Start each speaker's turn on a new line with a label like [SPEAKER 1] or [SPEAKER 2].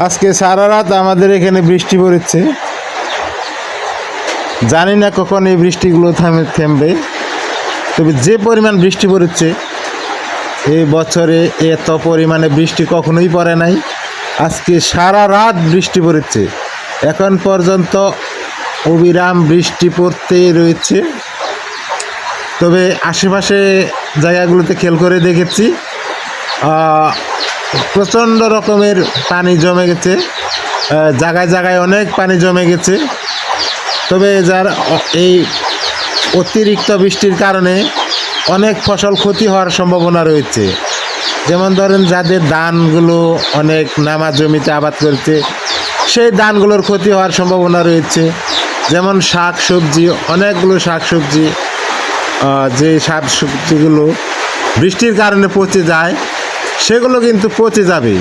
[SPEAKER 1] আজকে সারা রাত আমাদের এখানে বৃষ্টি পড়েছে। জানি না কখন এই বৃষ্টিগুলো থেমবে, তবে যে পরিমাণ বৃষ্টি পড়েছে এই বছরে এত পরিমাণে বৃষ্টি কখনোই পড়ে নাই। আজকে সারা রাত বৃষ্টি পড়েছে, এখন পর্যন্ত অবিরাম বৃষ্টি পড়তেই রয়েছে। তবে আশেপাশে জায়গাগুলোতে খেয়াল করে দেখেছি প্রচণ্ড রকমের পানি জমে গেছে, জায়গায় জায়গায় অনেক পানি জমে গেছে। তবে যার এই অতিরিক্ত বৃষ্টির কারণে অনেক ফসল ক্ষতি হওয়ার সম্ভাবনা রয়েছে। যেমন ধরেন যাদের ধানগুলো অনেক নামা জমিতে আবাদ করেছে, সেই ধানগুলোর ক্ষতি হওয়ার সম্ভাবনা রয়েছে। যেমন শাক সবজি, অনেকগুলো শাক সবজি, যে শাক সবজিগুলো বৃষ্টির কারণে পচে যায়, সেগুলো কিন্তু পচে যাবে।